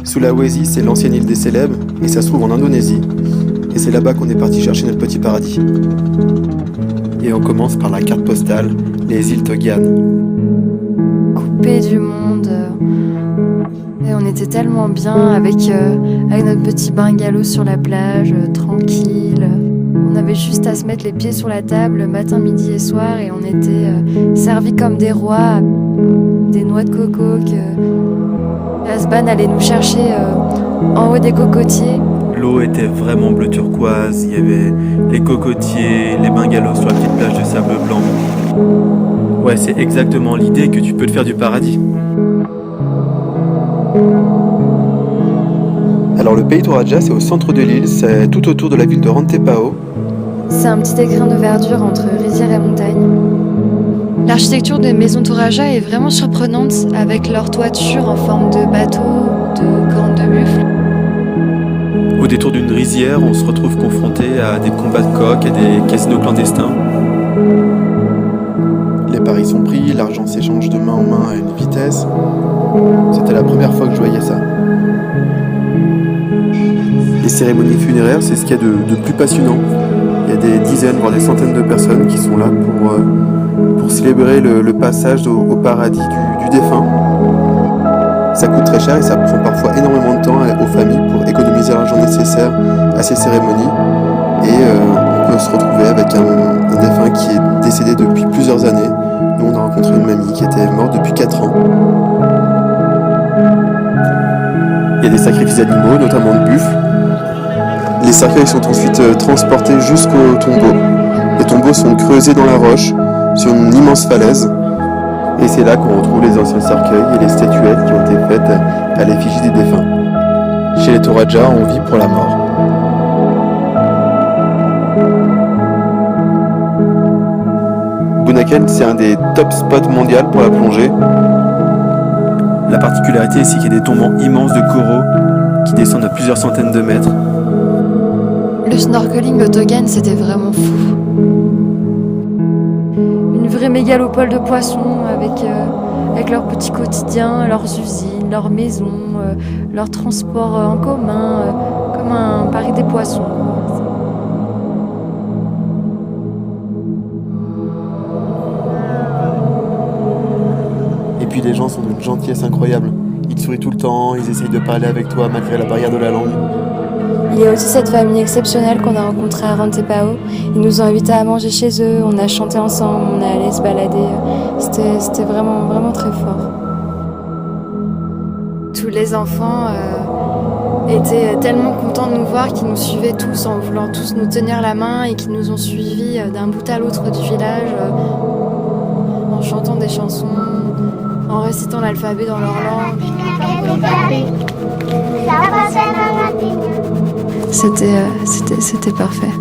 Sulawesi, c'est l'ancienne île des célèbres, et ça se trouve en Indonésie. Et c'est là-bas qu'on est parti chercher notre petit paradis. Et on commence par la carte postale, les îles Togian. Coupé du monde. Et on était tellement bien avec notre petit bungalow sur la plage, tranquille. On avait juste à se mettre les pieds sur la table matin, midi et soir et on était servis comme des rois. Des noix de coco que Asban allait nous chercher en haut des cocotiers. L'eau était vraiment bleu turquoise, il y avait les cocotiers, les bungalows sur la petite plage de sable blanc. Ouais, c'est exactement l'idée que tu peux te faire du paradis. Alors le pays Toraja, c'est au centre de l'île, c'est tout autour de la ville de Rantepao. C'est un petit écrin de verdure entre rizière et montagne. L'architecture des maisons Toraja est vraiment surprenante avec leur toiture en forme de bateau, de cornes de buffle. Au détour d'une rizière, on se retrouve confronté à des combats de coqs et des casinos clandestins. Les paris sont pris, l'argent s'échange de main en main à une vitesse. C'était la première fois que je voyais ça. Les cérémonies funéraires, c'est ce qu'il y a de plus passionnant. Il y a des dizaines, voire des centaines de personnes qui sont là pour célébrer le passage au paradis du défunt. Ça coûte très cher et ça prend parfois énormément de temps aux familles pour économiser l'argent nécessaire à ces cérémonies. Et on peut se retrouver avec un défunt qui est décédé depuis plusieurs années. Nous, on a rencontré une mamie qui était morte depuis 4 ans. Il y a des sacrifices d'animaux, notamment de buffles. Les cercueils sont ensuite transportés jusqu'au tombeau. Les tombeaux sont creusés dans la roche, sur une immense falaise. Et c'est là qu'on retrouve les anciens cercueils et les statuettes qui ont été faites à l'effigie des défunts. Chez les Toraja, on vit pour la mort. Bunaken, c'est un des top spots mondiaux pour la plongée. La particularité ici, c'est qu'il y a des tombements immenses de coraux qui descendent à plusieurs centaines de mètres. Le snorkeling au Togian, c'était vraiment fou. Une vraie mégalopole de poissons avec leur petit quotidien, leurs usines, leurs maisons, leur transport en commun, comme un paris des poissons. Et puis les gens sont d'une gentillesse incroyable. Ils te sourient tout le temps, ils essayent de parler avec toi malgré la barrière de la langue. Il y a aussi cette famille exceptionnelle qu'on a rencontrée à Rantepao. Ils nous ont invités à manger chez eux, on a chanté ensemble, on est allé se balader. C'était vraiment, vraiment très fort. Tous les enfants étaient tellement contents de nous voir qu'ils nous suivaient tous en voulant tous nous tenir la main et qui nous ont suivis d'un bout à l'autre du village en chantant des chansons, en récitant l'alphabet dans leur langue. C'était parfait.